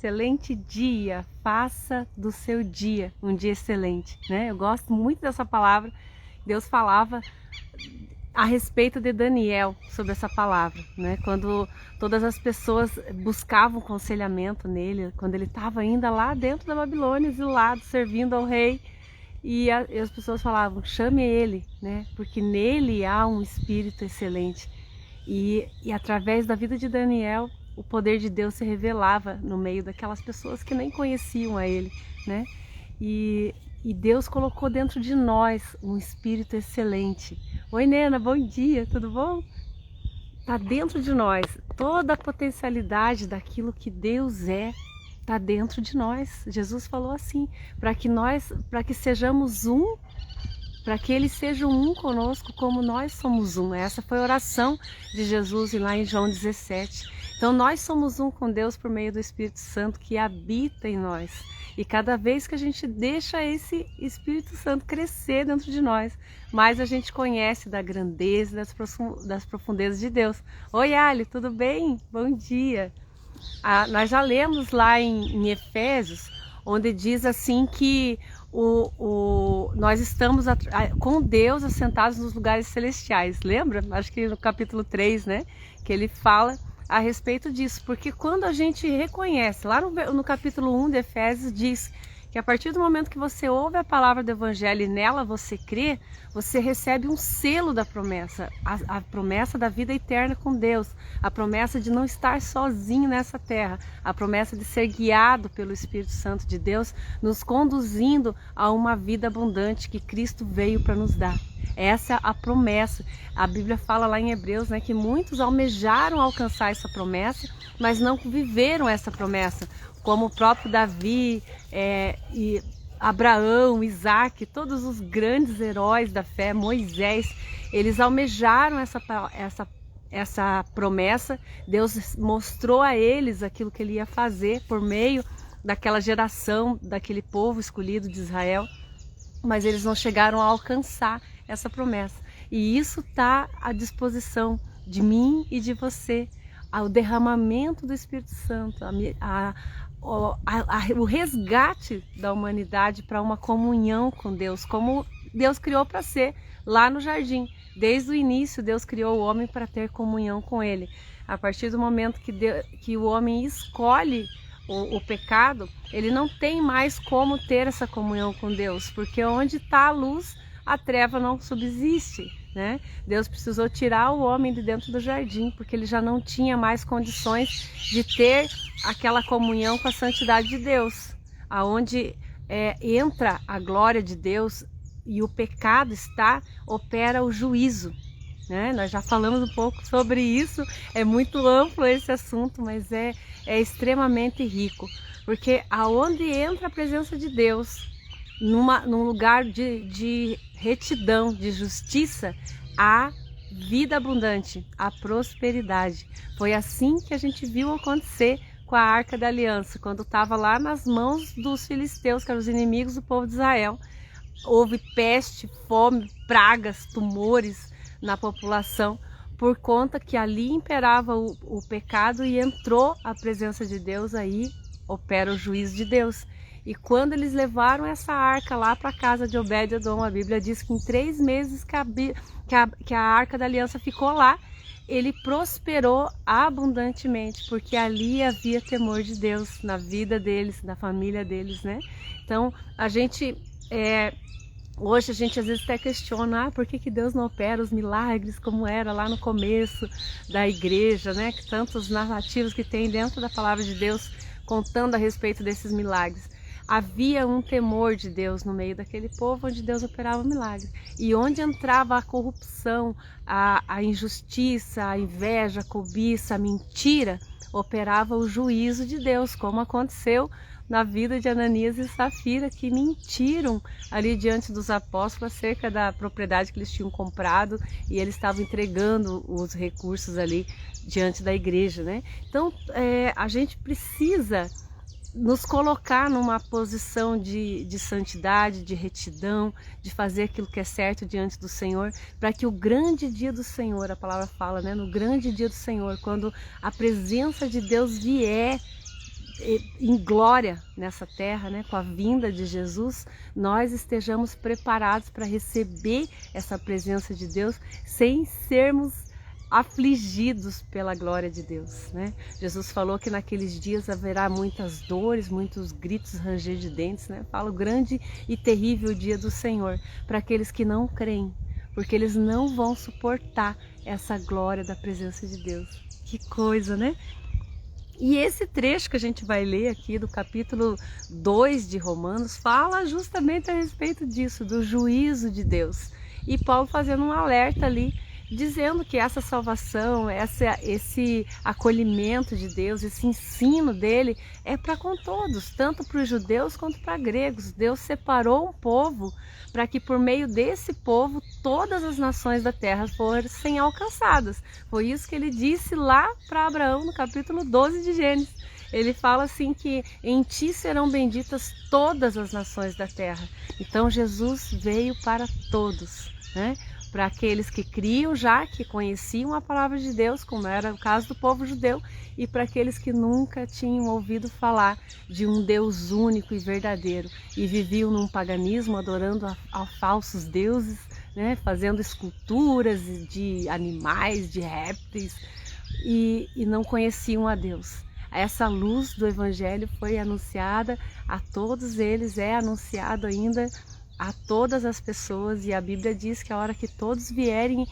excelente dia, faça do seu dia um dia excelente, né? Eu gosto muito dessa palavra. Deus falava a respeito de Daniel sobre essa palavra, né? Quando todas as pessoas buscavam aconselhamento nele, quando ele estava ainda lá dentro da Babilônia, exilado, servindo ao rei, e as pessoas falavam, chame ele, né? Porque nele há um espírito excelente. E através da vida de Daniel, o poder de Deus se revelava no meio daquelas pessoas que nem conheciam a ele, né? E Deus colocou dentro de nós um espírito excelente. Oi, Nena, bom dia, tudo bom? Está dentro de nós. Toda a potencialidade daquilo que Deus é, está dentro de nós. Jesus falou assim, para que sejamos um, para que Ele seja um conosco como nós somos um. Essa foi a oração de Jesus lá em João 17. Então nós somos um com Deus por meio do Espírito Santo que habita em nós. E cada vez que a gente deixa esse Espírito Santo crescer dentro de nós, mais a gente conhece da grandeza, das profundezas de Deus. Oi, Ali, tudo bem? Bom dia. Nós já lemos lá em Efésios, onde diz assim que nós estamos com Deus assentados nos lugares celestiais. Lembra? Acho que no capítulo 3, né? Que ele fala a respeito disso. Porque quando a gente reconhece, lá no capítulo 1 de Efésios diz que a partir do momento que você ouve a palavra do Evangelho e nela você crê, você recebe um selo da promessa, a promessa da vida eterna com Deus, a promessa de não estar sozinho nessa terra, a promessa de ser guiado pelo Espírito Santo de Deus, nos conduzindo a uma vida abundante que Cristo veio para nos dar. Essa é a promessa. A Bíblia fala lá em Hebreus, né, que muitos almejaram alcançar essa promessa, mas não viveram essa promessa, como o próprio Davi e Abraão, Isaac, todos os grandes heróis da fé, Moisés, eles almejaram essa promessa. Deus mostrou a eles aquilo que ele ia fazer por meio daquela geração, daquele povo escolhido de Israel, mas eles não chegaram a alcançar essa promessa. E isso está à disposição de mim e de você, o derramamento do Espírito Santo, o resgate da humanidade para uma comunhão com Deus, como Deus criou para ser lá no jardim. Desde o início, Deus criou o homem para ter comunhão com Ele. A partir do momento que o homem escolhe o pecado, ele não tem mais como ter essa comunhão com Deus, porque onde está a luz, a treva não subsiste, né? Deus precisou tirar o homem de dentro do jardim, porque ele já não tinha mais condições de ter aquela comunhão com a santidade de Deus, aonde entra a glória de Deus e o pecado opera o juízo, né? Nós já falamos um pouco sobre isso, é muito amplo esse assunto, mas é extremamente rico, porque aonde entra a presença de Deus, num lugar de retidão, de justiça, há vida abundante, há prosperidade. Foi assim que a gente viu acontecer com a Arca da Aliança, quando estava lá nas mãos dos filisteus, que eram os inimigos do povo de Israel. Houve peste, fome, pragas, tumores na população, por conta que ali imperava o pecado e entrou a presença de Deus, aí opera o juízo de Deus. E quando eles levaram essa arca lá para a casa de Obed-edom, a Bíblia diz que em 3 meses que a Arca da Aliança ficou lá, ele prosperou abundantemente, porque ali havia temor de Deus na vida deles, na família deles, né? Então, hoje a gente às vezes até questiona, por que Deus não opera os milagres como era lá no começo da igreja, né? Que tantos narrativos que tem dentro da palavra de Deus contando a respeito desses milagres. Havia um temor de Deus no meio daquele povo onde Deus operava milagres. E onde entrava a corrupção, a injustiça, a inveja, a cobiça, a mentira, operava o juízo de Deus, como aconteceu na vida de Ananias e Safira, que mentiram ali diante dos apóstolos acerca da propriedade que eles tinham comprado, e eles estavam entregando os recursos ali diante da igreja, né? Então, a gente precisa nos colocar numa posição de santidade, de retidão, de fazer aquilo que é certo diante do Senhor, para que o grande dia do Senhor, a palavra fala, né? No grande dia do Senhor, quando a presença de Deus vier em glória nessa terra, né, com a vinda de Jesus, nós estejamos preparados para receber essa presença de Deus sem sermos afligidos pela glória de Deus, né? Jesus falou que naqueles dias haverá muitas dores, muitos gritos, ranger de dentes, né? Fala o grande e terrível dia do Senhor para aqueles que não creem, porque eles não vão suportar essa glória da presença de Deus. Que coisa, né? E esse trecho que a gente vai ler aqui do capítulo 2 de Romanos fala justamente a respeito disso, do juízo de Deus. E Paulo fazendo um alerta ali, dizendo que essa salvação, esse acolhimento de Deus, esse ensino dele é para com todos, tanto para os judeus quanto para gregos. Deus separou um povo para que por meio desse povo todas as nações da terra fossem alcançadas. Foi isso que ele disse lá para Abraão no capítulo 12 de Gênesis. Ele fala assim que em ti serão benditas todas as nações da terra. Então Jesus veio para todos, né? Para aqueles que criam já, que conheciam a palavra de Deus, como era o caso do povo judeu, e para aqueles que nunca tinham ouvido falar de um Deus único e verdadeiro e viviam num paganismo, adorando a falsos deuses, né, fazendo esculturas de animais, de répteis, e não conheciam a Deus. Essa luz do Evangelho foi anunciada a todos eles, é anunciado ainda a todas as pessoas, e a Bíblia diz que a hora que todos vierem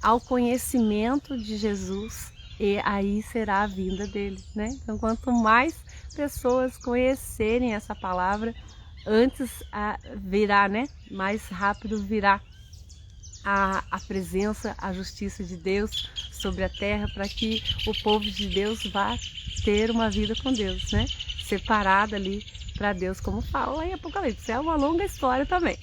ao conhecimento de Jesus, e aí será a vinda dele, né? Então, quanto mais pessoas conhecerem essa palavra, antes virá, né? Mais rápido virá a presença, a justiça de Deus sobre a terra, para que o povo de Deus vá ter uma vida com Deus, né? Separada ali para Deus, como fala lá em Apocalipse. É uma longa história também.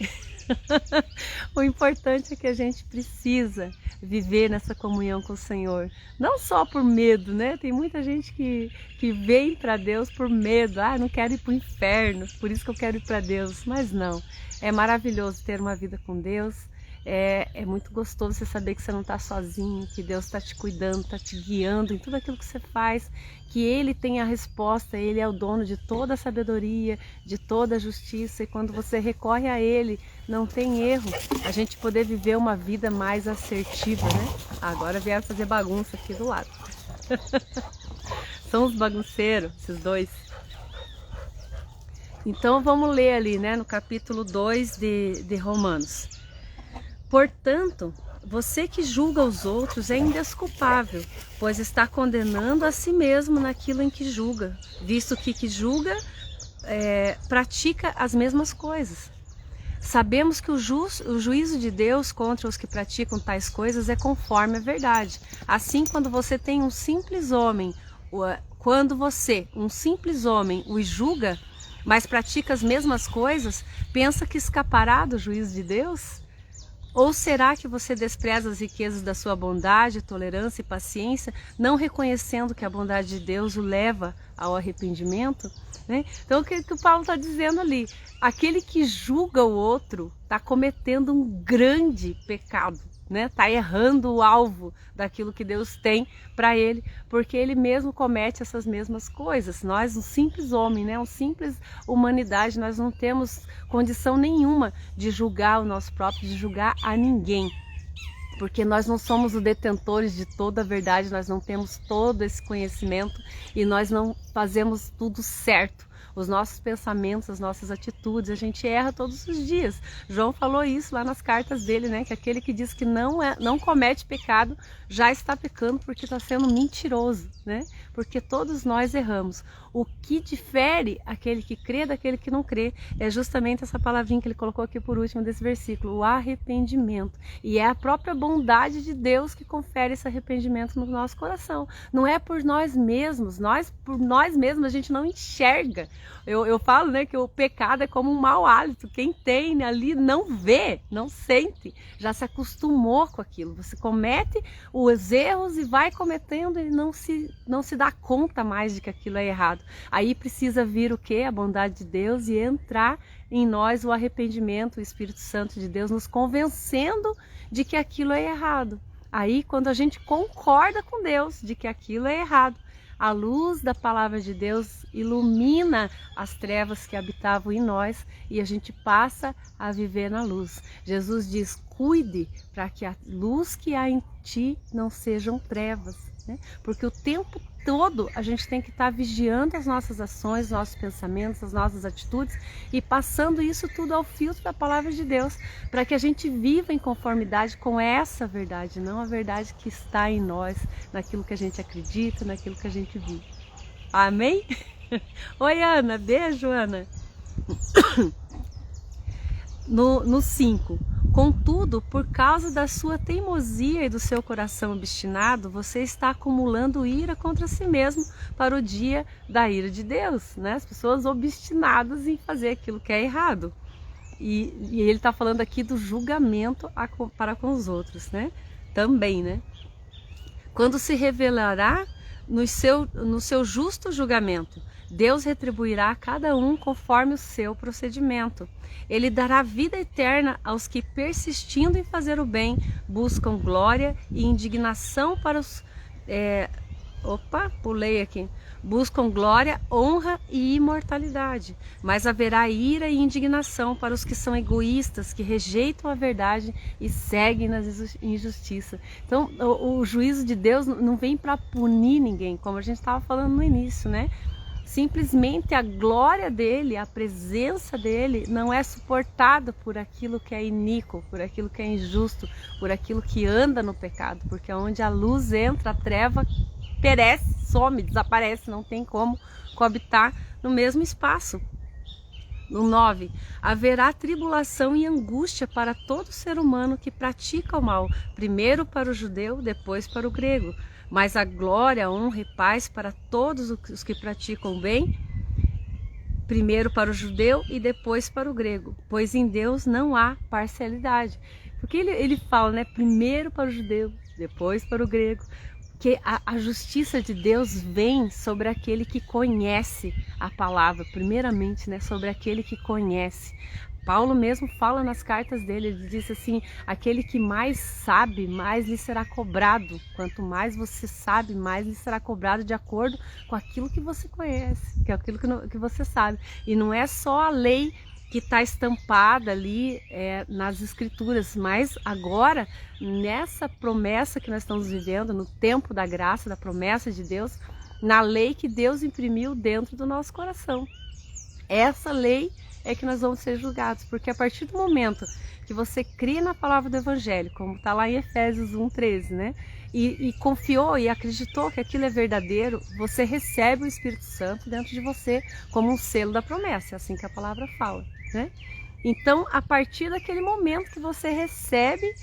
O importante é que a gente precisa viver nessa comunhão com o Senhor, não só por medo, né? Tem muita gente que vem para Deus por medo. Ah, não quero ir para o inferno, por isso que eu quero ir para Deus. Mas não, é maravilhoso ter uma vida com Deus. É muito gostoso você saber que você não está sozinho, que Deus está te cuidando, está te guiando em tudo aquilo que você faz, que Ele tem a resposta, Ele é o dono de toda a sabedoria, de toda a justiça, e quando você recorre a Ele, não tem erro, a gente poder viver uma vida mais assertiva, né? Agora vieram fazer bagunça aqui do lado. São os bagunceiros, esses dois. Então vamos ler ali, né, no capítulo 2 de Romanos. Portanto, você que julga os outros é indesculpável, pois está condenando a si mesmo naquilo em que julga, visto que julga pratica as mesmas coisas. Sabemos que o juízo de Deus contra os que praticam tais coisas é conforme a verdade. Assim, quando você, um simples homem, os julga, mas pratica as mesmas coisas, pensa que escapará do juízo de Deus? Ou será que você despreza as riquezas da sua bondade, tolerância e paciência, não reconhecendo que a bondade de Deus o leva ao arrependimento? Né? Então, o que o Paulo está dizendo ali? Aquele que julga o outro está cometendo um grande pecado, né? Está errando o alvo daquilo que Deus tem para ele, porque ele mesmo comete essas mesmas coisas. Nós, um simples homem, né? Um simples humanidade, nós não temos condição nenhuma de julgar o nosso próprio, de julgar a ninguém, porque nós não somos os detentores de toda a verdade, nós não temos todo esse conhecimento e nós não fazemos tudo certo. Os nossos pensamentos, as nossas atitudes, a gente erra todos os dias. João falou isso lá nas cartas dele, né? Que aquele que diz que não comete pecado já está pecando porque está sendo mentiroso, né? Porque todos nós erramos. O que difere aquele que crê daquele que não crê é justamente essa palavrinha que ele colocou aqui por último desse versículo, o arrependimento. E é a própria bondade de Deus que confere esse arrependimento no nosso coração. Não é por nós mesmos, por nós mesmos a gente não enxerga. Eu falo, né, que o pecado é como um mau hálito. Quem tem ali não vê, não sente, já se acostumou com aquilo. Você comete os erros e vai cometendo e não se dá conta mais de que aquilo é errado. Aí precisa vir o quê? A bondade de Deus e entrar em nós o arrependimento, o Espírito Santo de Deus nos convencendo de que aquilo é errado. Aí quando a gente concorda com Deus de que aquilo é errado, a luz da palavra de Deus ilumina as trevas que habitavam em nós e a gente passa a viver na luz. Jesus diz: cuide para que a luz que há em ti não sejam trevas, né? Porque o tempo todo a gente tem que estar vigiando as nossas ações, nossos pensamentos, as nossas atitudes e passando isso tudo ao filtro da palavra de Deus, para que a gente viva em conformidade com essa verdade, não a verdade que está em nós, naquilo que a gente acredita, naquilo que a gente vive. Amém? Oi, Ana, beijo, Ana. No 5. Contudo, por causa da sua teimosia e do seu coração obstinado, você está acumulando ira contra si mesmo para o dia da ira de Deus, né? As pessoas obstinadas em fazer aquilo que é errado. E ele está falando aqui do julgamento para com os outros, né? Também, né? Quando se revelará no seu justo julgamento, Deus retribuirá a cada um conforme o seu procedimento. Ele dará vida eterna aos que, persistindo em fazer o bem, buscam glória e indignação para os... Buscam glória, honra e imortalidade. Mas haverá ira e indignação para os que são egoístas, que rejeitam a verdade e seguem na injustiça. Então, o juízo de Deus não vem para punir ninguém, como a gente estava falando no início, né? Simplesmente a glória dele, a presença dele não é suportada por aquilo que é iníquo, por aquilo que é injusto, por aquilo que anda no pecado, porque onde a luz entra, a treva perece, some, desaparece, não tem como coabitar no mesmo espaço. No 9, haverá tribulação e angústia para todo ser humano que pratica o mal, primeiro para o judeu, depois para o grego. Mas a glória, a honra e paz para todos os que praticam o bem, primeiro para o judeu e depois para o grego, pois em Deus não há parcialidade. Porque ele fala, né, primeiro para o judeu, depois para o grego, que a justiça de Deus vem sobre aquele que conhece a palavra, primeiramente, né, sobre aquele que conhece. Paulo mesmo fala nas cartas dele, ele diz assim: aquele que mais sabe, mais lhe será cobrado. Quanto mais você sabe, mais lhe será cobrado de acordo com aquilo que você conhece, que é aquilo que você sabe. E não é só a lei que está estampada ali nas escrituras, mas agora, nessa promessa que nós estamos vivendo, no tempo da graça, da promessa de Deus, na lei que Deus imprimiu dentro do nosso coração. Essa lei é que nós vamos ser julgados, porque a partir do momento que você crê na palavra do Evangelho, como está lá em Efésios 1:13, né? E confiou e acreditou que aquilo é verdadeiro, você recebe o Espírito Santo dentro de você como um selo da promessa, é assim que a palavra fala, né? Então, a partir daquele momento que você recebe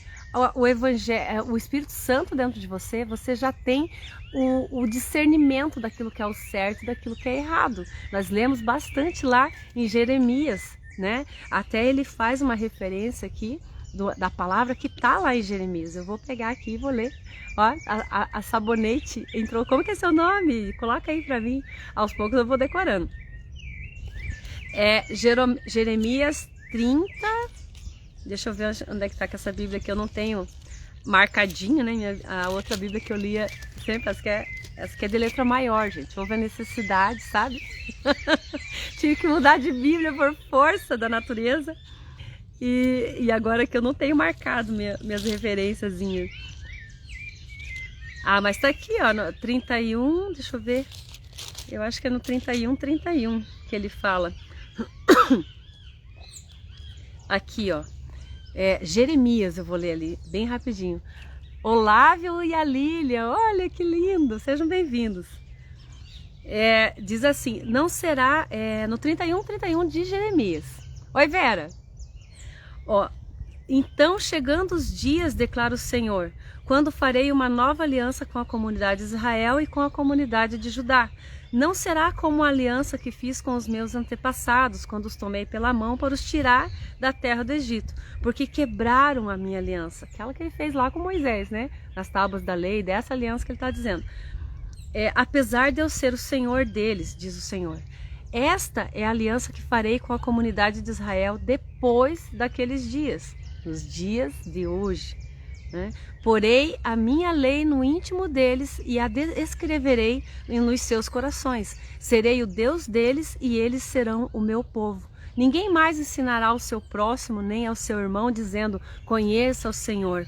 o Evangelho, o Espírito Santo dentro de você, você já tem o discernimento daquilo que é o certo e daquilo que é errado. Nós lemos bastante lá em Jeremias, né? Até ele faz uma referência aqui da palavra que está lá em Jeremias. Eu vou pegar aqui e vou ler. Ó, a Sabonete entrou. Como que é seu nome? Coloca aí para mim. Aos poucos eu vou decorando. Jeremias 30. Deixa eu ver onde é que está com essa Bíblia que eu não tenho marcadinho, né? A outra Bíblia que eu lia sempre, essa que é de letra maior, gente. Houve a necessidade, sabe? Tive que mudar de Bíblia por força da natureza. E agora que eu não tenho marcado minhas referênciazinhas. Ah, mas tá aqui, ó, no 31, deixa eu ver. Eu acho que é no 31 que ele fala. Aqui, ó. Jeremias, eu vou ler ali, bem rapidinho. Olávio e a Lília, olha que lindo, sejam bem-vindos. Diz assim, não será, no 31 de Jeremias. Oi, Vera. Ó, então chegando os dias, declara o Senhor, quando farei uma nova aliança com a comunidade de Israel e com a comunidade de Judá. Não será como a aliança que fiz com os meus antepassados, quando os tomei pela mão para os tirar da terra do Egito, porque quebraram a minha aliança, aquela que ele fez lá com Moisés, né? Nas tábuas da lei, dessa aliança que ele está dizendo. Apesar de eu ser o Senhor deles, diz o Senhor. Esta é a aliança que farei com a comunidade de Israel depois daqueles dias, nos dias de hoje. né? Porei a minha lei no íntimo deles e a escreverei nos seus corações. Serei o Deus deles e eles serão o meu povo. Ninguém mais ensinará ao seu próximo nem ao seu irmão dizendo: conheça o Senhor.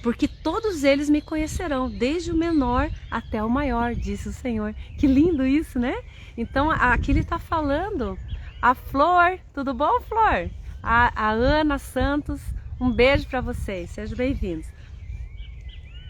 Porque todos eles me conhecerão, desde o menor até o maior, disse o Senhor. Que lindo isso, né? Então aqui ele está falando, a Flor, tudo bom, Flor? A Ana Santos, um beijo para vocês, sejam bem-vindos.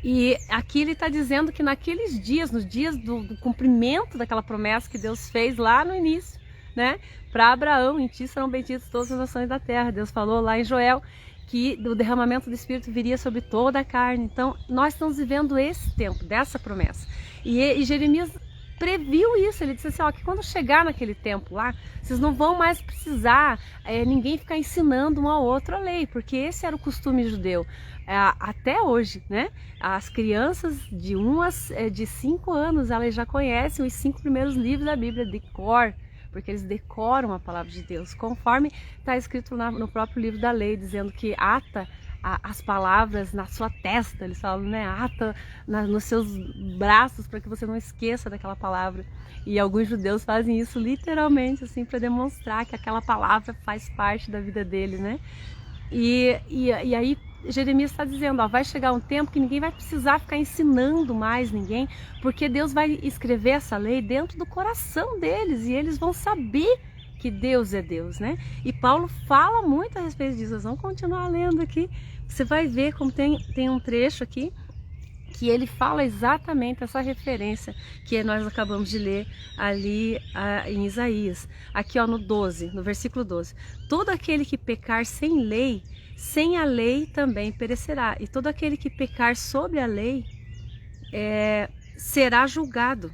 E aqui ele está dizendo que naqueles dias, nos dias do cumprimento daquela promessa que Deus fez lá no início, né? Para Abraão, em ti serão benditas todas as nações da terra. Deus falou lá em Joel que o derramamento do Espírito viria sobre toda a carne. Então, nós estamos vivendo esse tempo, dessa promessa. E Jeremias previu isso, ele disse assim, ó, que quando chegar naquele tempo lá, vocês não vão mais precisar ninguém ficar ensinando um ao outro a lei, porque esse era o costume judeu. Até hoje, né? As crianças de 5 anos, elas já conhecem os 5 primeiros livros da Bíblia de cor, porque eles decoram a palavra de Deus, conforme está escrito no próprio livro da lei, dizendo que ata as palavras na sua testa, eles falam, né? Ata nos seus braços para que você não esqueça daquela palavra. E alguns judeus fazem isso literalmente, assim, para demonstrar que aquela palavra faz parte da vida dele, né? E aí Jeremias está dizendo, ó, vai chegar um tempo que ninguém vai precisar ficar ensinando mais ninguém, porque Deus vai escrever essa lei dentro do coração deles e eles vão saber que Deus é Deus, né? E Paulo fala muito a respeito disso. Nós vamos continuar lendo aqui. Você vai ver como tem um trecho aqui que ele fala exatamente essa referência que nós acabamos de ler ali em Isaías. Aqui ó, no versículo 12. Todo aquele que pecar sem lei, sem a lei também perecerá. E todo aquele que pecar sobre a lei será julgado.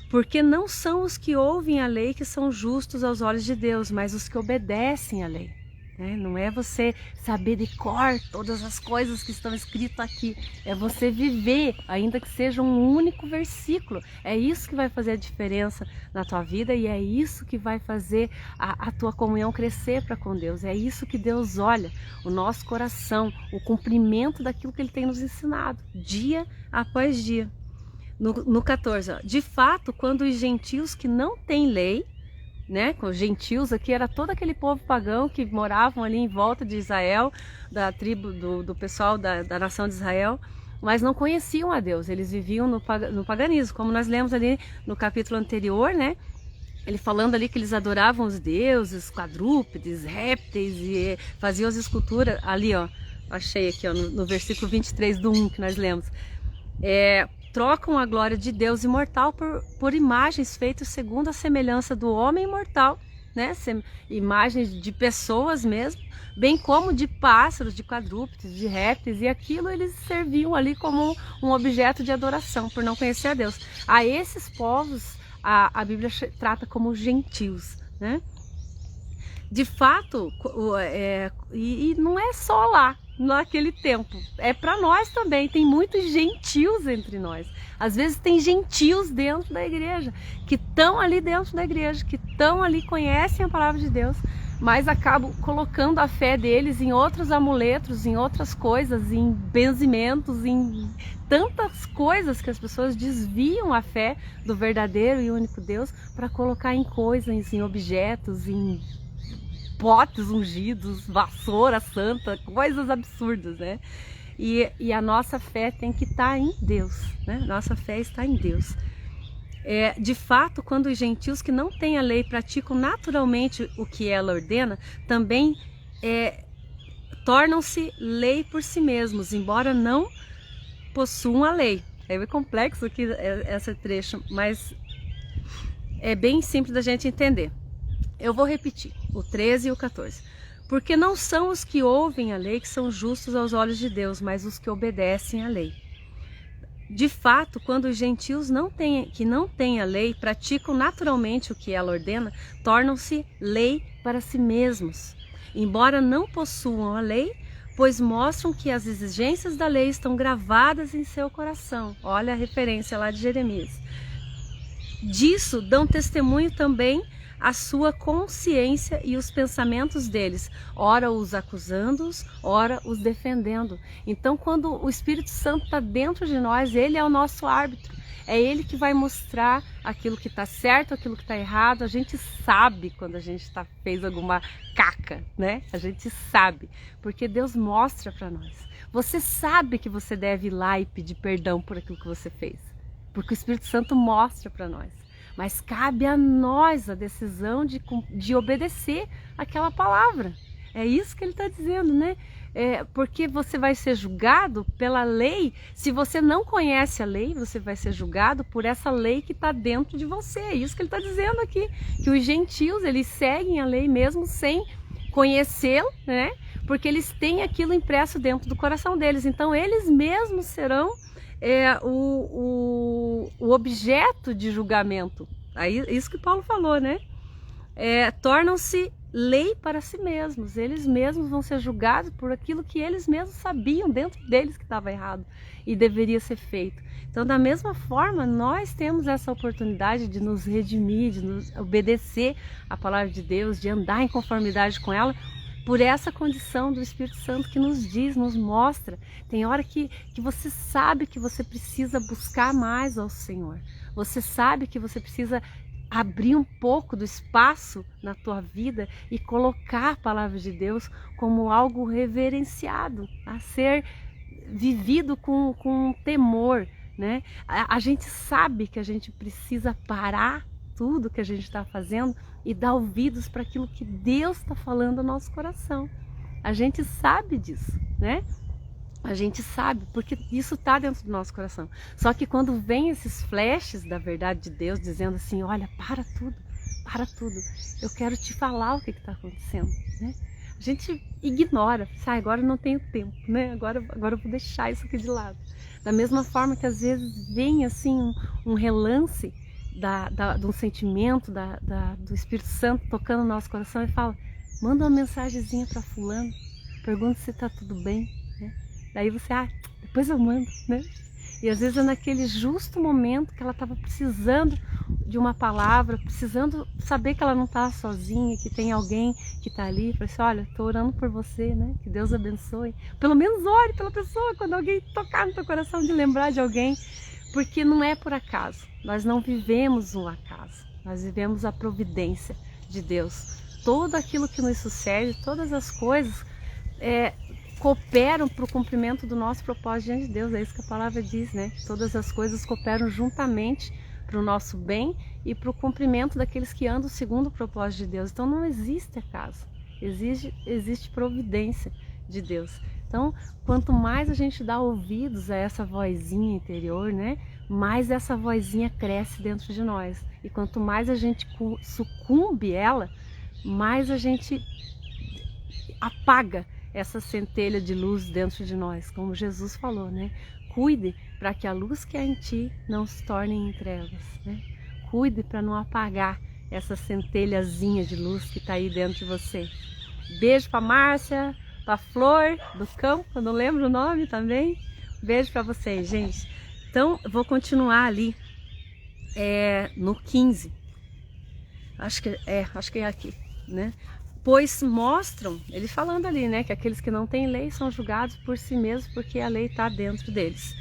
Porque não são os que ouvem a lei que são justos aos olhos de Deus, mas os que obedecem à lei. Não é você saber de cor todas as coisas que estão escritas aqui. É você viver, ainda que seja um único versículo. É isso que vai fazer a diferença na tua vida e é isso que vai fazer a tua comunhão crescer para com Deus. É isso que Deus olha, o nosso coração, o cumprimento daquilo que Ele tem nos ensinado, dia após dia. No 14, ó, de fato, quando os gentios que não têm lei, né, os gentios aqui era todo aquele povo pagão que moravam ali em volta de Israel, da tribo do pessoal da nação de Israel, mas não conheciam a Deus, eles viviam no paganismo, como nós lemos ali no capítulo anterior, né, ele falando ali que eles adoravam os deuses, quadrúpedes, répteis e faziam as esculturas, ali ó, achei aqui ó, no versículo 23 do 1 que nós lemos, trocam a glória de Deus imortal por imagens feitas segundo a semelhança do homem imortal, né? Imagens de pessoas mesmo, bem como de pássaros, de quadrúpedes, de répteis, e aquilo eles serviam ali como um objeto de adoração, por não conhecer a Deus. A esses povos a Bíblia trata como gentios, né? De fato, e não é só lá, naquele tempo, é para nós também, tem muitos gentios entre nós. Às vezes tem gentios dentro da igreja, que estão ali dentro da igreja, que estão ali, conhecem a palavra de Deus, mas acabam colocando a fé deles em outros amuletos, em outras coisas, em benzimentos, em tantas coisas que as pessoas desviam a fé do verdadeiro e único Deus para colocar em coisas, em objetos, em potes ungidos, vassoura santa, coisas absurdas, né? E a nossa fé tem que estar em Deus, né? Nossa fé está em Deus. De fato, quando os gentios que não têm a lei praticam naturalmente o que ela ordena, também tornam-se lei por si mesmos, embora não possuam a lei. É bem complexo aqui esse trecho, mas é bem simples da gente entender. Eu vou repetir, o 13 e o 14. Porque não são os que ouvem a lei que são justos aos olhos de Deus, mas os que obedecem à lei. De fato, quando os gentios que não têm a lei praticam naturalmente o que ela ordena, tornam-se lei para si mesmos, embora não possuam a lei, pois mostram que as exigências da lei estão gravadas em seu coração. Olha a referência lá de Jeremias. Disso dão testemunho também a sua consciência e os pensamentos deles, ora os acusando-os, ora os defendendo. Então, quando o Espírito Santo está dentro de nós, ele é o nosso árbitro. É ele que vai mostrar aquilo que está certo, aquilo que está errado. A gente sabe quando a gente fez alguma caca, né? A gente sabe, porque Deus mostra para nós. Você sabe que você deve ir lá e pedir perdão por aquilo que você fez, porque o Espírito Santo mostra para nós. Mas cabe a nós a decisão de obedecer aquela palavra. É isso que ele está dizendo, né? Porque você vai ser julgado pela lei. Se você não conhece a lei, você vai ser julgado por essa lei que está dentro de você. É isso que ele está dizendo aqui, que os gentios, eles seguem a lei mesmo sem conhecê-la, né? Porque eles têm aquilo impresso dentro do coração deles. Então eles mesmos serão o objeto de julgamento. Aí, isso que Paulo falou, né? Tornam-se lei para si mesmos. Eles mesmos vão ser julgados por aquilo que eles mesmos sabiam dentro deles que estava errado e deveria ser feito. Então, da mesma forma, nós temos essa oportunidade de nos redimir, de nos obedecer à palavra de Deus, de andar em conformidade com ela, por essa condição do Espírito Santo que nos diz, nos mostra. Tem hora que você sabe que você precisa buscar mais ao Senhor. Você sabe que você precisa abrir um pouco do espaço na tua vida e colocar a palavra de Deus como algo reverenciado, a ser vivido com temor, né? A gente sabe que a gente precisa parar tudo que a gente está fazendo e dar ouvidos para aquilo que Deus está falando no nosso coração. A gente sabe disso, né? A gente sabe, porque isso está dentro do nosso coração. Só que quando vem esses flashes da verdade de Deus, dizendo assim, olha, para tudo, eu quero te falar o que está acontecendo, né? A gente ignora, agora eu não tenho tempo, né? Agora eu vou deixar isso aqui de lado. Da mesma forma que às vezes vem assim um relance de um sentimento do Espírito Santo tocando no nosso coração e fala, manda uma mensagenzinha para fulano, pergunta se está tudo bem, né? Daí você, depois eu mando, né? E às vezes é naquele justo momento que ela estava precisando de uma palavra, precisando saber que ela não está sozinha, que tem alguém que está ali, fala assim, olha, estou orando por você, né? Que Deus abençoe. Pelo menos ore pela pessoa, quando alguém tocar no teu coração, de lembrar de alguém, porque não é por acaso. Nós não vivemos um acaso, nós vivemos a providência de Deus. Tudo aquilo que nos sucede, todas as coisas cooperam para o cumprimento do nosso propósito diante de Deus. É isso que a palavra diz, né? Todas as coisas cooperam juntamente para o nosso bem e para o cumprimento daqueles que andam segundo o propósito de Deus. Então não existe acaso, existe providência de Deus. Então, quanto mais a gente dá ouvidos a essa vozinha interior, né? Mais essa vozinha cresce dentro de nós. E quanto mais a gente sucumbe ela, mais a gente apaga essa centelha de luz dentro de nós, como Jesus falou, né? Cuide para que a luz que há em ti não se torne em trevas, né? Cuide para não apagar essa centelhazinha de luz que está aí dentro de você. Beijo para Márcia, para Flor do Campo, eu não lembro o nome também. Beijo para vocês, gente. Então, eu vou continuar ali no 15. Acho que é aqui, né? Pois mostram, ele falando ali, né, que aqueles que não têm lei são julgados por si mesmos porque a lei está dentro deles.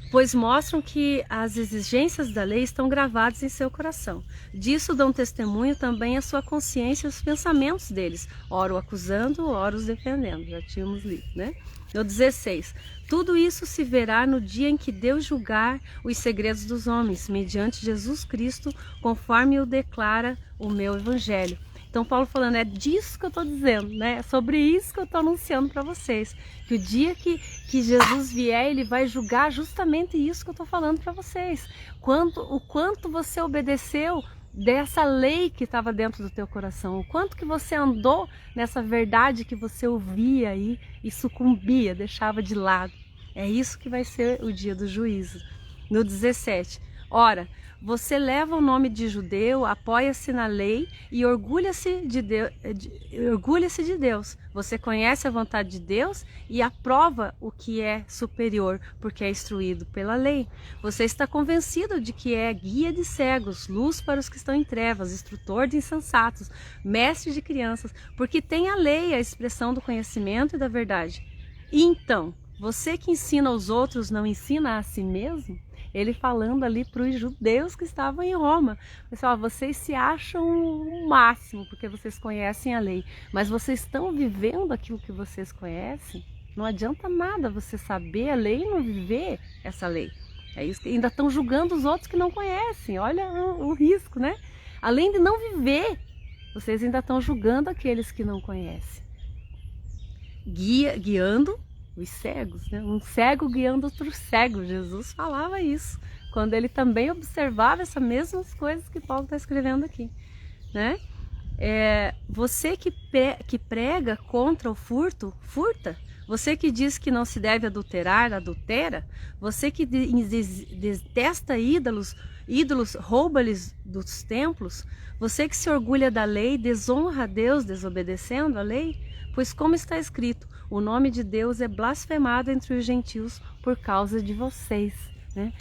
Pois mostram que as exigências da lei estão gravadas em seu coração. Disso dão testemunho também a sua consciência e os pensamentos deles, ora o acusando, ora os defendendo. Já tínhamos lido, né? No 16. Tudo isso se verá no dia em que Deus julgar os segredos dos homens, mediante Jesus Cristo, conforme o declara o meu evangelho. Então Paulo falando, é disso que eu estou dizendo, né? É sobre isso que eu estou anunciando para vocês. Que o dia que Jesus vier, ele vai julgar justamente isso que eu estou falando para vocês. O quanto você obedeceu dessa lei que estava dentro do teu coração. O quanto que você andou nessa verdade que você ouvia aí e sucumbia, deixava de lado. É isso que vai ser o dia do juízo. No 17. Ora, você leva o nome de judeu, apoia-se na lei e orgulha-se de Deus. Você conhece a vontade de Deus e aprova o que é superior, porque é instruído pela lei. Você está convencido de que é guia de cegos, luz para os que estão em trevas, instrutor de insensatos, mestre de crianças, porque tem a lei, a expressão do conhecimento e da verdade. E então, você que ensina aos outros não ensina a si mesmo? Ele falando ali para os judeus que estavam em Roma. Pessoal, vocês se acham o máximo porque vocês conhecem a lei, mas vocês estão vivendo aquilo que vocês conhecem? Não adianta nada você saber a lei e não viver essa lei. É isso que ainda estão julgando os outros que não conhecem. Olha o risco, né? Além de não viver, vocês ainda estão julgando aqueles que não conhecem. Guiando os cegos, né? Um cego guiando outro cego. Jesus falava isso, quando ele também observava essas mesmas coisas que Paulo está escrevendo aqui, né? Você que prega contra o furto, furta. Você que diz que não se deve adulterar, adultera. Você que detesta ídolos, rouba-lhes dos templos. Você que se orgulha da lei, desonra a Deus desobedecendo a lei. Pois como está escrito, o nome de Deus é blasfemado entre os gentios por causa de vocês, né?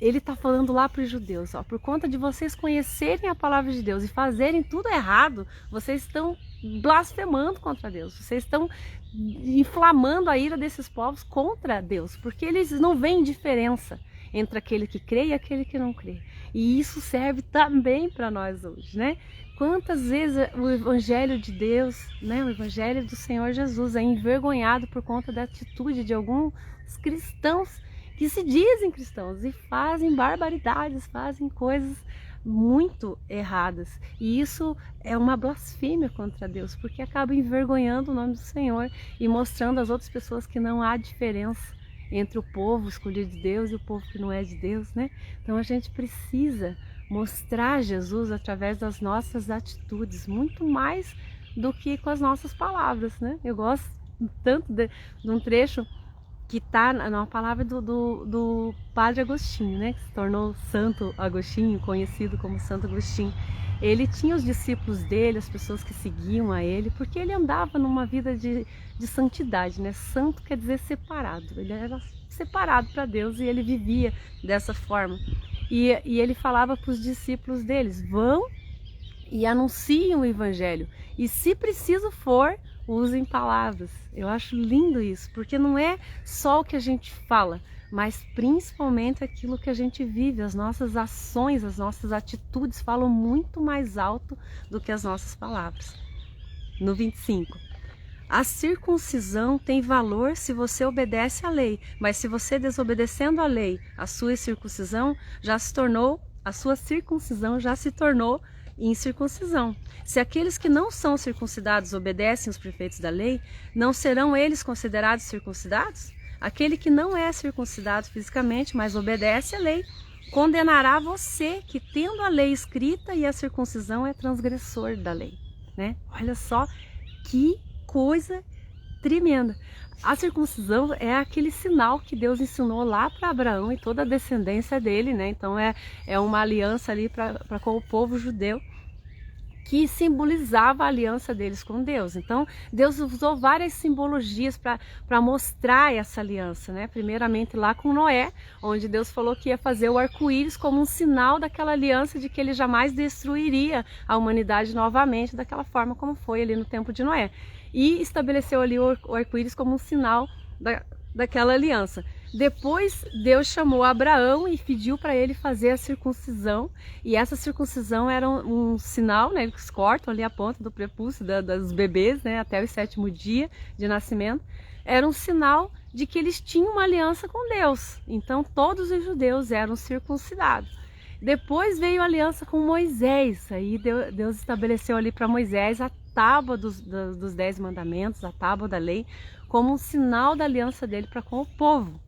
Ele está falando lá para os judeus, ó, por conta de vocês conhecerem a palavra de Deus e fazerem tudo errado, vocês estão blasfemando contra Deus, vocês estão inflamando a ira desses povos contra Deus, porque eles não veem diferença entre aquele que crê e aquele que não crê. E isso serve também para nós hoje, né? Quantas vezes o Evangelho de Deus, né, o Evangelho do Senhor Jesus é envergonhado por conta da atitude de alguns cristãos que se dizem cristãos e fazem barbaridades, fazem coisas muito erradas. E isso é uma blasfêmia contra Deus, porque acaba envergonhando o nome do Senhor e mostrando às outras pessoas que não há diferença entre o povo escolhido de Deus e o povo que não é de Deus, né? Então a gente precisa mostrar Jesus através das nossas atitudes, muito mais do que com as nossas palavras, né? Eu gosto tanto de um trecho que está na palavra do Padre Agostinho, né? Que se tornou Santo Agostinho, conhecido como Santo Agostinho. Ele tinha os discípulos dele, as pessoas que seguiam a ele, porque ele andava numa vida de santidade, né? Santo quer dizer separado, ele era separado para Deus e ele vivia dessa forma. E ele falava para os discípulos deles, vão e anunciem o Evangelho. E se preciso for, usem palavras. Eu acho lindo isso, porque não é só o que a gente fala, mas principalmente aquilo que a gente vive. As nossas ações, as nossas atitudes falam muito mais alto do que as nossas palavras. No 25. A circuncisão tem valor se você obedece à lei, mas se você desobedecendo à lei, a sua circuncisão já se tornou incircuncisão. Se aqueles que não são circuncidados obedecem os preceitos da lei, não serão eles considerados circuncidados? Aquele que não é circuncidado fisicamente, mas obedece à lei, condenará você que, tendo a lei escrita e a circuncisão, é transgressor da lei, né? Olha só que coisa tremenda. A circuncisão é aquele sinal que Deus ensinou lá para Abraão e toda a descendência dele, né? Então é uma aliança ali para com o povo judeu, que simbolizava a aliança deles com Deus. Então Deus usou várias simbologias para mostrar essa aliança, né? Primeiramente lá com Noé, onde Deus falou que ia fazer o arco-íris como um sinal daquela aliança de que ele jamais destruiria a humanidade novamente daquela forma como foi ali no tempo de Noé. E estabeleceu ali o arco-íris como um sinal daquela aliança. Depois Deus chamou Abraão e pediu para ele fazer a circuncisão, e essa circuncisão era um sinal, né? Eles cortam ali a ponta do prepúcio dos bebês, né? Até o 7º dia de nascimento, era um sinal de que eles tinham uma aliança com Deus. Então todos os judeus eram circuncidados. Depois veio a aliança com Moisés, aí Deus estabeleceu ali para Moisés a tábua dos 10 mandamentos, a tábua da lei, como um sinal da aliança dele para com o povo.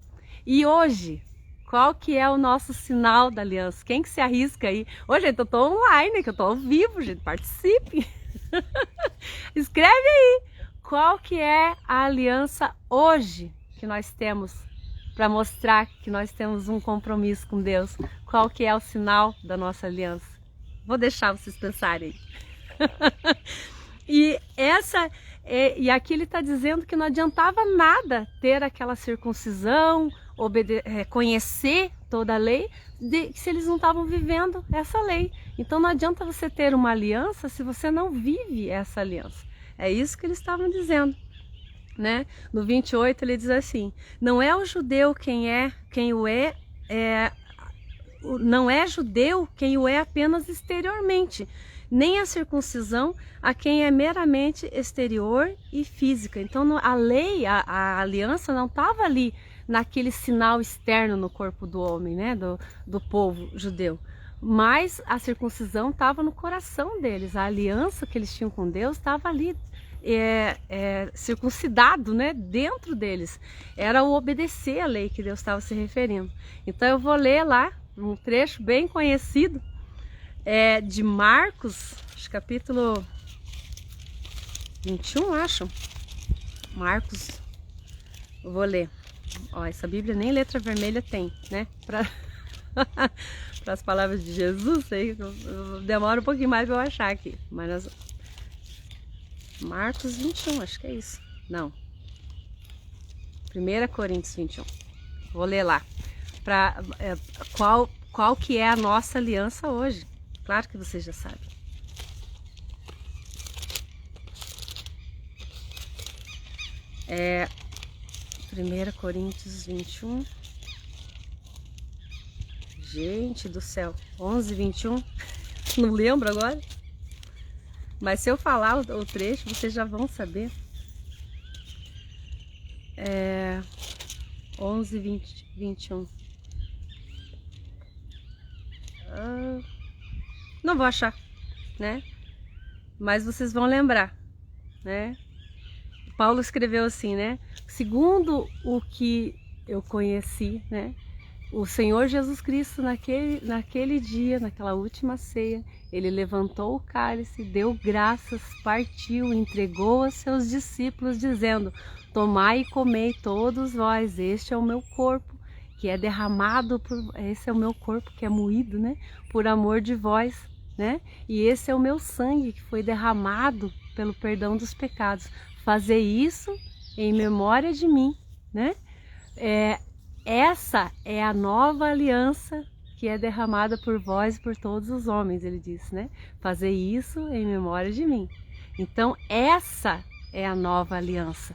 E hoje, qual que é o nosso sinal da aliança? Quem que se arrisca aí? Ô, gente, eu tô online, que eu tô ao vivo, gente, participe! Escreve aí! Qual que é a aliança hoje que nós temos para mostrar que nós temos um compromisso com Deus. Qual que é o sinal da nossa aliança? Vou deixar vocês pensarem. E aqui ele está dizendo que não adiantava nada ter aquela circuncisão, conhecer toda a lei, se eles não estavam vivendo essa lei. Então não adianta você ter uma aliança se você não vive essa aliança. É isso que eles estavam dizendo, né? No 28 ele diz assim: não é o judeu não é judeu quem o é apenas exteriormente, nem a circuncisão a quem é meramente exterior e física. Então a lei, a aliança não estava ali naquele sinal externo no corpo do homem, né, do povo judeu. Mas a circuncisão estava no coração deles, a aliança que eles tinham com Deus estava ali, circuncidado, né, dentro deles. Era o obedecer a lei que Deus estava se referindo. Então eu vou ler lá um trecho bem conhecido de Marcos, capítulo 21, acho. Marcos, eu vou ler. Ó, essa Bíblia nem letra vermelha tem, né? Para as palavras de Jesus, sei que demora um pouquinho mais para eu achar aqui. Mas Marcos 21, acho que é isso. Não. 1 Coríntios 21. Vou ler lá. Qual que é a nossa aliança hoje? Claro que você já sabe. É 1 Coríntios 21. Gente do céu, 11, 21. Não lembro agora. Mas se eu falar o trecho, vocês já vão saber. 11, 20, 21. Não vou achar, né? Mas vocês vão lembrar, né? Paulo escreveu assim, né? Segundo o que eu conheci, né? O Senhor Jesus Cristo naquele dia, naquela última ceia, ele levantou o cálice, deu graças, partiu, entregou aos seus discípulos, dizendo: tomai e comei todos vós, este é o meu corpo, que é derramado esse é o meu corpo que é moído, né? Por amor de vós, né? E esse é o meu sangue que foi derramado pelo perdão dos pecados. Fazer isso em memória de mim, né? Essa é a nova aliança que é derramada por vós e por todos os homens, ele disse, né? Fazer isso em memória de mim. Então essa é a nova aliança.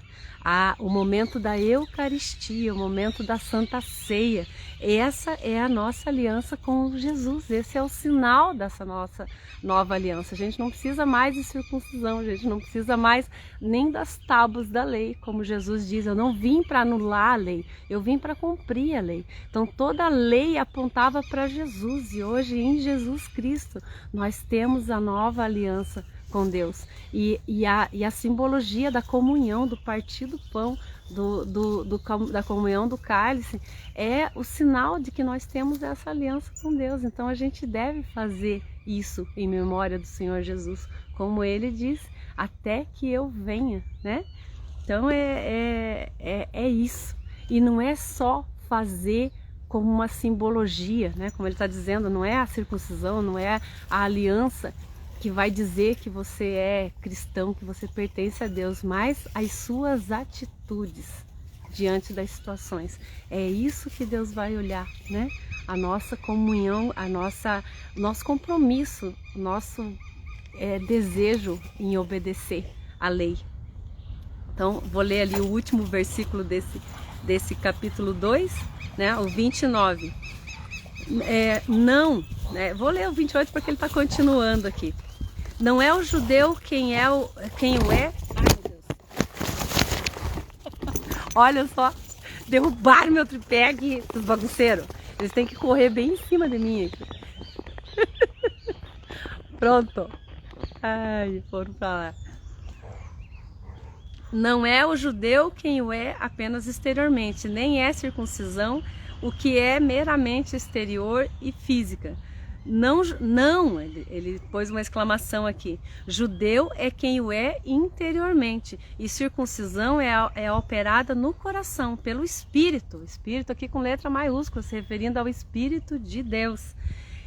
O momento da Eucaristia, o momento da Santa Ceia. Essa é a nossa aliança com Jesus. Esse é o sinal dessa nossa nova aliança. A gente não precisa mais de circuncisão, a gente não precisa mais nem das tábuas da lei. Como Jesus diz, eu não vim para anular a lei, eu vim para cumprir a lei. Então toda a lei apontava para Jesus e hoje em Jesus Cristo nós temos a nova aliança com Deus e a simbologia da comunhão, do partir do pão, da comunhão do cálice é o sinal de que nós temos essa aliança com Deus. Então a gente deve fazer isso em memória do Senhor Jesus, como ele diz, até que eu venha, né? Então é isso, e não é só fazer como uma simbologia, né? Como ele está dizendo, não é a circuncisão, não é a aliança que vai dizer que você é cristão, que você pertence a Deus, mas as suas atitudes diante das situações. É isso que Deus vai olhar, né? A nossa comunhão, nosso compromisso, nosso desejo em obedecer à lei. Então, vou ler ali o último versículo desse capítulo 2, né? O 29. Vou ler o 28 porque ele está continuando aqui. Não é o judeu quem o é. Ai, meu Deus. Olha só, derrubaram meu tripé aqui, esses bagunceiros. Eles têm que correr bem em cima de mim aqui. Pronto. Ai, foram pra lá. Não é o judeu quem o é apenas exteriormente, nem é circuncisão o que é meramente exterior e física, Não, não, ele pôs uma exclamação aqui. Judeu é quem o é interiormente. E circuncisão é operada no coração, pelo Espírito. Espírito aqui com letra maiúscula, se referindo ao Espírito de Deus.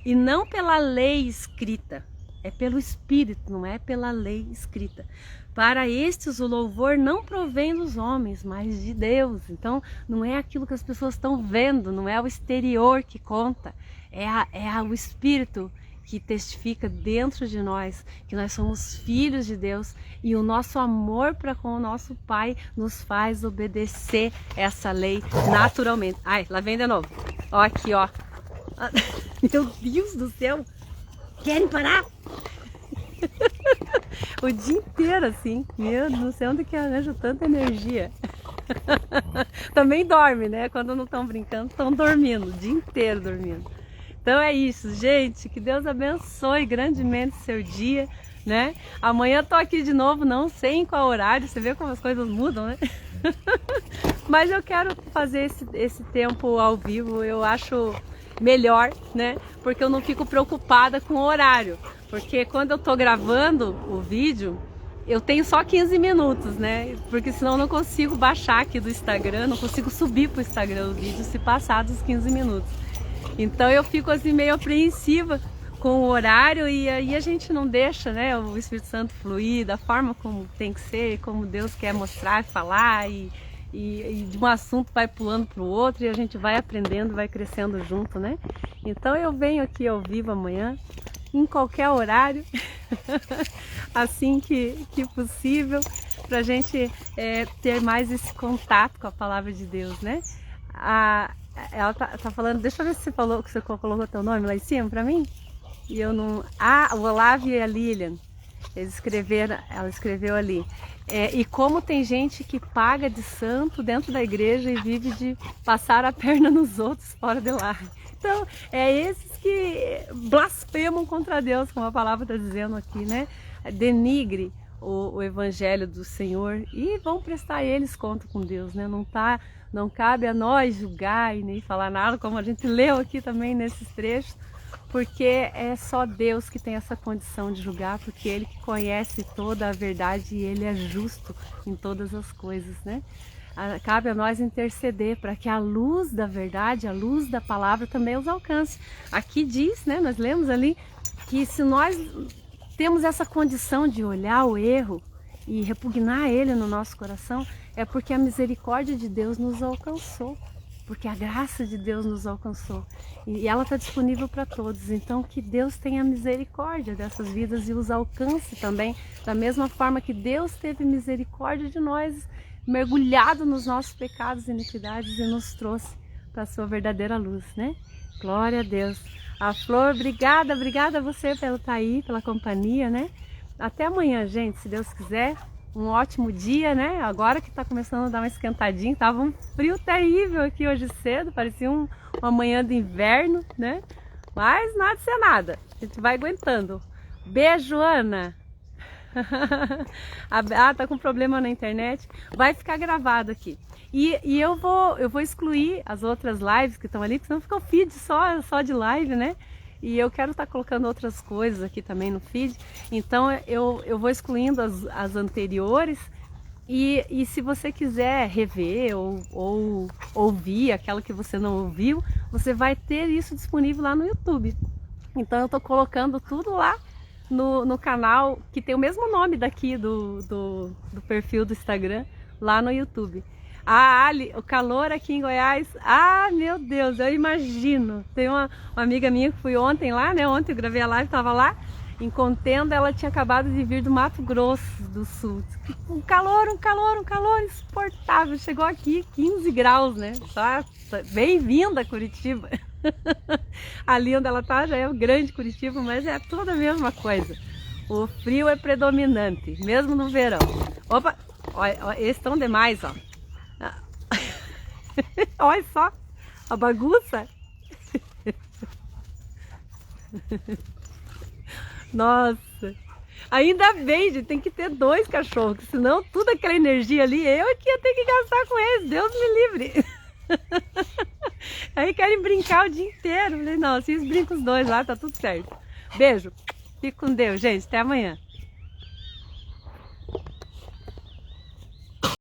E não pela lei escrita. É pelo Espírito, não é pela lei escrita. Para estes o louvor não provém dos homens, mas de Deus. Então não é aquilo que as pessoas estão vendo, não é o exterior que conta. É o Espírito que testifica dentro de nós que nós somos filhos de Deus e o nosso amor para com o nosso Pai nos faz obedecer essa lei naturalmente. Ai, lá vem de novo. Ó aqui, ó. Meu Deus do céu. Querem parar? O dia inteiro assim. Meu Deus do céu, onde que arranja tanta energia? Também dorme, né? Quando não estão brincando, estão dormindo, o dia inteiro dormindo. Então é isso, gente, que Deus abençoe grandemente o seu dia, né? Amanhã eu tô aqui de novo, não sei em qual horário, você vê como as coisas mudam, né? Mas eu quero fazer esse tempo ao vivo, eu acho melhor, né? Porque eu não fico preocupada com o horário, porque quando eu tô gravando o vídeo, eu tenho só 15 minutos, né? Porque senão eu não consigo baixar aqui do Instagram, não consigo subir pro Instagram o vídeo se passar dos 15 minutos. Então eu fico assim meio apreensiva com o horário e aí a gente não deixa, né, o Espírito Santo fluir da forma como tem que ser, como Deus quer mostrar, falar e de um assunto vai pulando para o outro e a gente vai aprendendo, vai crescendo junto, né? Então eu venho aqui ao vivo amanhã, em qualquer horário, assim que possível, para a gente ter mais esse contato com a palavra de Deus, né? Ela tá falando, deixa eu ver se você falou que você colocou o teu nome lá em cima pra mim. E eu não. O Olavo e a Lilian, ela escreveu ali. E como tem gente que paga de santo dentro da igreja e vive de passar a perna nos outros fora de lá. Então, esses que blasfemam contra Deus, como a palavra está dizendo aqui, né? Denigre o evangelho do Senhor e vão prestar a eles conta com Deus, né? Não cabe a nós julgar e nem falar nada, como a gente leu aqui também nesses trechos, porque é só Deus que tem essa condição de julgar, porque Ele que conhece toda a verdade e Ele é justo em todas as coisas, né? Cabe a nós interceder para que a luz da verdade, a luz da palavra também os alcance. Aqui diz, né, nós lemos ali, que se nós temos essa condição de olhar o erro e repugnar ele no nosso coração, é porque a misericórdia de Deus nos alcançou, porque a graça de Deus nos alcançou e ela está disponível para todos. Então que Deus tenha misericórdia dessas vidas e os alcance também, da mesma forma que Deus teve misericórdia de nós, mergulhado nos nossos pecados e iniquidades e nos trouxe para a sua verdadeira luz, né? Glória a Deus. A Flor, obrigada a você pelo estar aí, pela companhia, né? Até amanhã, gente, se Deus quiser. Um ótimo dia, né? Agora que está começando a dar uma esquentadinha, tava um frio terrível aqui hoje cedo, parecia uma manhã de inverno, né? Mas nada de ser nada, a gente vai aguentando. Beijo, Ana! Tá com problema na internet, vai ficar gravado aqui. E eu vou excluir as outras lives que estão ali, porque senão fica o feed só de live, né? E eu quero estar colocando outras coisas aqui também no feed. Então eu vou excluindo as anteriores. E se você quiser rever ou ouvir aquela que você não ouviu, você vai ter isso disponível lá no YouTube. Então eu estou colocando tudo lá no canal, que tem o mesmo nome daqui do perfil do Instagram, lá no YouTube. Ali, o calor aqui em Goiás, meu Deus, eu imagino. Tem uma amiga minha que fui ontem lá, né? Ontem eu gravei a live, estava lá em Contenda, ela tinha acabado de vir do Mato Grosso do Sul. Um calor insuportável. Chegou aqui 15 graus, né? Bem-vinda, Curitiba. Ali onde ela tá já é o grande Curitiba, mas é toda a mesma coisa. O frio é predominante, mesmo no verão. Opa, olha, eles estão demais, ó. Olha só a bagunça. Nossa, ainda bem, gente, tem que ter 2 cachorros, senão toda aquela energia ali, eu que ia ter que gastar com eles, Deus me livre. Aí querem brincar o dia inteiro. Eu falei, não, vocês brincam os dois lá, tá tudo certo. Beijo. Fique com Deus, gente. Até amanhã.